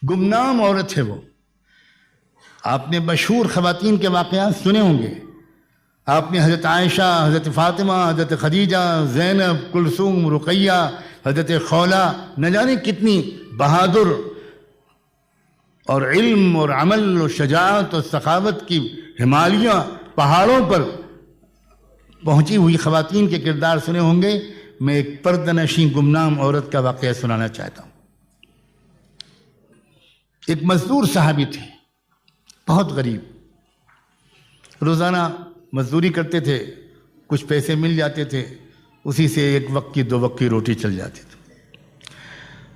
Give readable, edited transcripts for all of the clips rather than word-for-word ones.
گمنام عورت ہے وہ. آپ نے مشہور خواتین کے واقعات سنے ہوں گے. آپ نے حضرت عائشہ، حضرت فاطمہ، حضرت خدیجہ، زینب، کلثوم، رقیہ، حضرت خولہ، نہ جانے کتنی بہادر اور علم اور عمل اور شجاعت اور سخاوت کی ہمالیہ پہاڑوں پر پہنچی ہوئی خواتین کے کردار سنے ہوں گے. میں ایک پردہ نشین گمنام عورت کا واقعہ سنانا چاہتا ہوں. ایک مزدور صحابی تھے، بہت غریب. روزانہ مزدوری کرتے تھے، کچھ پیسے مل جاتے تھے، اسی سے ایک وقت کی 2 وقت کی روٹی چل جاتی تھی.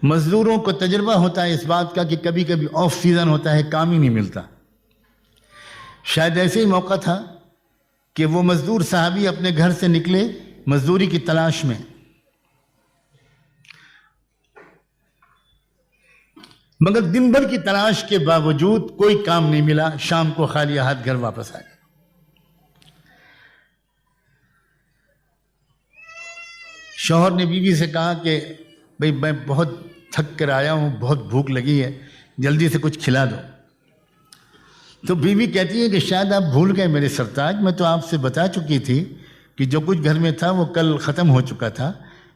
مزدوروں کو تجربہ ہوتا ہے اس بات کا کہ کبھی کبھی آف سیزن ہوتا ہے، کام ہی نہیں ملتا. شاید ایسے ہی موقع تھا کہ وہ مزدور صحابی اپنے گھر سے نکلے مزدوری کی تلاش میں، مگر دن بھر کی تلاش کے باوجود کوئی کام نہیں ملا. شام کو خالی ہاتھ گھر واپس آ گئے. شوہر نے بیوی سے کہا کہ بھئی میں بہت تھک کر آیا ہوں، بہت بھوک لگی ہے، جلدی سے کچھ کھلا دو. تو بیوی کہتی ہے کہ شاید آپ بھول گئے میرے سرتاج، میں تو آپ سے بتا چکی تھی کہ جو کچھ گھر میں تھا وہ کل ختم ہو چکا تھا.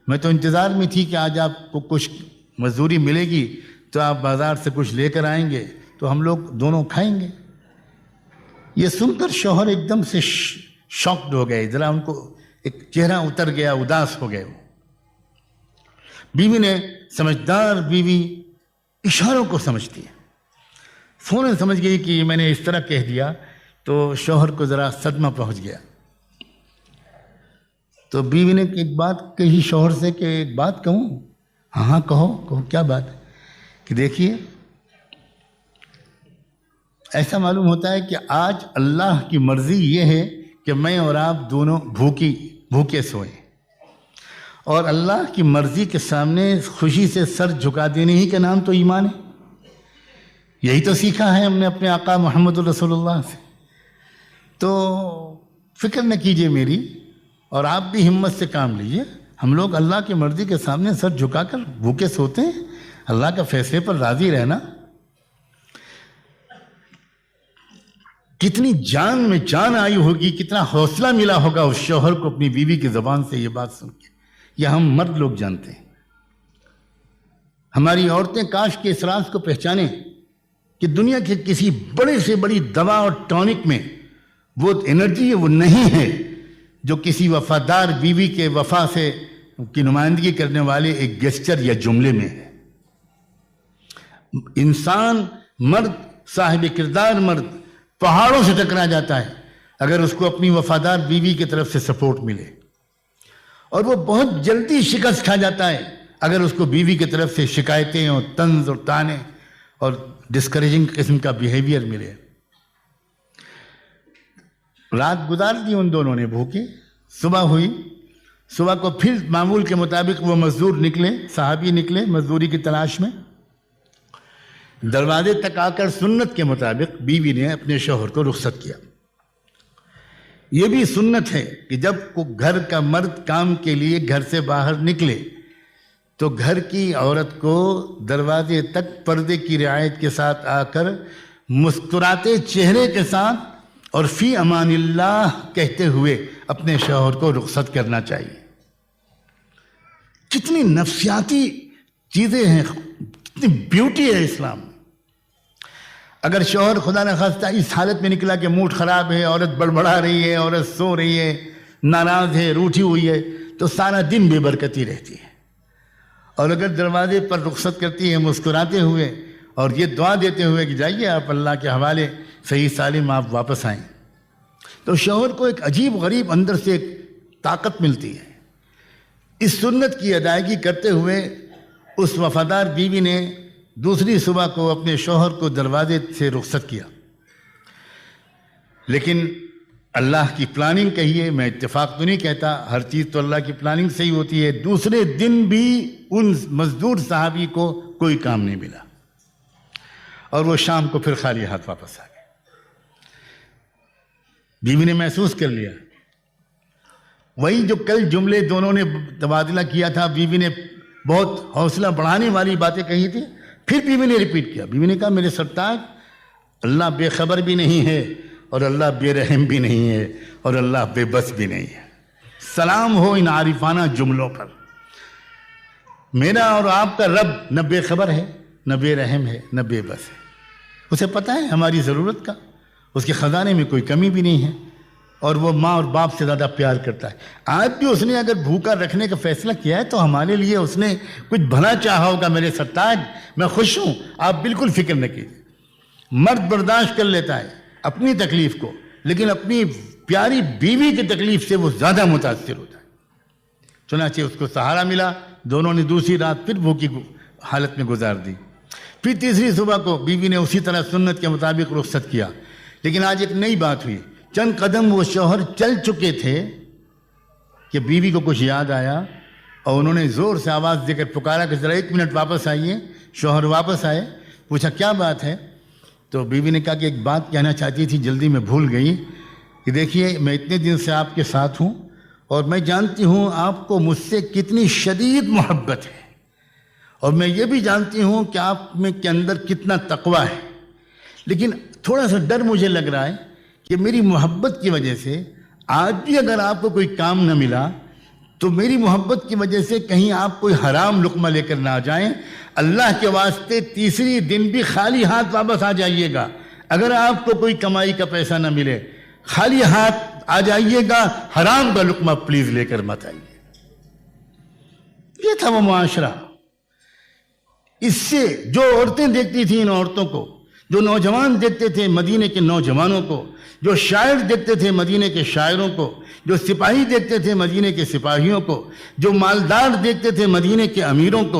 میں تو انتظار میں تھی کہ آج آپ کو کچھ مزدوری ملے گی تو آپ بازار سے کچھ لے کر آئیں گے تو ہم لوگ دونوں کھائیں گے. یہ سن کر شوہر ایک دم سے شاکڈ ہو گئے، ذرا ان کو ایک چہرہ اتر گیا، اداس ہو گئے. بیوی نے، سمجھدار بیوی اشاروں کو سمجھتی ہے، فوراً سمجھ گئی کہ میں نے اس طرح کہہ دیا تو شوہر کو ذرا صدمہ پہنچ گیا. تو بیوی نے ایک بات کہی شوہر سے کہ ایک بات کہوں؟ ہاں کہو. کیا بات ہے؟ کہ دیکھیے، ایسا معلوم ہوتا ہے کہ آج اللہ کی مرضی یہ ہے کہ میں اور آپ دونوں بھوکے سوئیں، اور اللہ کی مرضی کے سامنے خوشی سے سر جھکا دینے ہی کا نام تو ایمان ہے. یہی تو سیکھا ہے ہم نے اپنے آقا محمد رسول اللہ سے. تو فکر نہ کیجئے میری، اور آپ بھی ہمت سے کام لیجئے. ہم لوگ اللہ کی مرضی کے سامنے سر جھکا کر بھوکے سوتے ہیں، اللہ کا فیصلے پر راضی رہنا. کتنی جان میں جان آئی ہوگی، کتنا حوصلہ ملا ہوگا اس شوہر کو اپنی بیوی کی زبان سے یہ بات سن کے. یہ ہم مرد لوگ جانتے ہیں. ہماری عورتیں کاش کے اس راز کو پہچانیں کہ دنیا کے کسی بڑے سے بڑی دوا اور ٹونک میں وہ انرجی وہ نہیں ہے جو کسی وفادار بیوی کے وفا سے کی نمائندگی کرنے والے ایک گیسچر یا جملے میں ہے. انسان، مرد، صاحب کردار مرد پہاڑوں سے ٹکرا جاتا ہے اگر اس کو اپنی وفادار بیوی کی طرف سے سپورٹ ملے، اور وہ بہت جلدی شکست کھا جاتا ہے اگر اس کو بیوی کی طرف سے شکایتیں اور طنز اور طعنے اور ڈسکریجنگ قسم کا بیہیویئر ملے. رات گزار دی ان دونوں نے بھوکے. صبح ہوئی، صبح کو پھر معمول کے مطابق وہ مزدور نکلے، صحابی نکلے مزدوری کی تلاش میں. دروازے تک آ کر سنت کے مطابق بیوی نے اپنے شوہر کو رخصت کیا. یہ بھی سنت ہے کہ جب گھر کا مرد کام کے لیے گھر سے باہر نکلے تو گھر کی عورت کو دروازے تک پردے کی رعایت کے ساتھ آ کر مسکراتے چہرے کے ساتھ اور فی امان اللہ کہتے ہوئے اپنے شوہر کو رخصت کرنا چاہیے. کتنی نفسیاتی چیزیں ہیں، کتنی بیوٹی ہے اسلام. اگر شوہر خدا نخواستہ اس حالت میں نکلا کہ موڈ خراب ہے، عورت بڑبڑا رہی ہے، عورت سو رہی ہے، ناراض ہے، روٹھی ہوئی ہے، تو سارا دن بے برکتی رہتی ہے. اور اگر دروازے پر رخصت کرتی ہے مسکراتے ہوئے اور یہ دعا دیتے ہوئے کہ جائیے آپ اللہ کے حوالے، صحیح سالم آپ واپس آئیں، تو شوہر کو ایک عجیب غریب اندر سے ایک طاقت ملتی ہے. اس سنت کی ادائیگی کرتے ہوئے اس وفادار بیوی نے دوسری صبح کو اپنے شوہر کو دروازے سے رخصت کیا. لیکن اللہ کی پلاننگ کہیے، میں اتفاق تو نہیں کہتا، ہر چیز تو اللہ کی پلاننگ سے ہی ہوتی ہے. دوسرے دن بھی ان مزدور صحابی کو کوئی کام نہیں ملا اور وہ شام کو پھر خالی ہاتھ واپس آ گئے. بیوی نے محسوس کر لیا وہی جو کل جملے دونوں نے تبادلہ کیا تھا، بیوی نے بہت حوصلہ بڑھانے والی باتیں کہی تھی، پھر بیوی نے ریپیٹ کیا. بیوی نے کہا میرے سرتاج اللہ بے خبر بھی نہیں ہے اور اللہ بے رحم بھی نہیں ہے اور اللہ بے بس بھی نہیں ہے. سلام ہو ان عارفانہ جملوں پر. میرا اور آپ کا رب نہ بے خبر ہے نہ بے رحم ہے نہ بے بس ہے. اسے پتہ ہے ہماری ضرورت کا. اس کے خزانے میں کوئی کمی بھی نہیں ہے اور وہ ماں اور باپ سے زیادہ پیار کرتا ہے. آج بھی اس نے اگر بھوکا رکھنے کا فیصلہ کیا ہے تو ہمارے لیے اس نے کچھ بھلا چاہا ہوگا. میرے سرتاج میں خوش ہوں, آپ بالکل فکر نہ کیجیے. مرد برداشت کر لیتا ہے اپنی تکلیف کو, لیکن اپنی پیاری بیوی کی تکلیف سے وہ زیادہ متاثر ہوتا ہے. چنانچہ اس کو سہارا ملا. دونوں نے دوسری رات پھر بھوکی حالت میں گزار دی. پھر تیسری صبح کو بیوی نے اسی طرح سنت کے مطابق رخصت کیا. لیکن آج ایک نئی بات ہوئی. چند قدم وہ شوہر چل چکے تھے کہ بیوی کو کچھ یاد آیا اور انہوں نے زور سے آواز دے کر پکارا کہ ذرا 1 منٹ واپس آئیے. شوہر واپس آئے. پوچھا کیا بات ہے؟ تو بیوی نے کہا کہ ایک بات کہنا چاہتی تھی, جلدی میں بھول گئی. کہ دیکھیے میں اتنے دن سے آپ کے ساتھ ہوں اور میں جانتی ہوں آپ کو مجھ سے کتنی شدید محبت ہے, اور میں یہ بھی جانتی ہوں کہ آپ میں کے اندر کتنا تقویٰ ہے. لیکن تھوڑا سا ڈر مجھے لگ رہا ہے کہ میری محبت کی وجہ سے آج بھی اگر آپ کو کوئی کام نہ ملا تو میری محبت کی وجہ سے کہیں آپ کوئی حرام لقمہ لے کر نہ آ جائیں. اللہ کے واسطے تیسری دن بھی خالی ہاتھ واپس آ جائیے گا. اگر آپ کو کوئی کمائی کا پیسہ نہ ملے خالی ہاتھ آ جائیے گا, حرام کا لقمہ پلیز لے کر مت آئیے. یہ تھا وہ معاشرہ. اس سے جو عورتیں دیکھتی تھیں ان عورتوں کو, جو نوجوان دیکھتے تھے مدینے کے نوجوانوں کو, جو شاعر دیکھتے تھے مدینے کے شاعروں کو, جو سپاہی دیکھتے تھے مدینے کے سپاہیوں کو, جو مالدار دیکھتے تھے مدینے کے امیروں کو,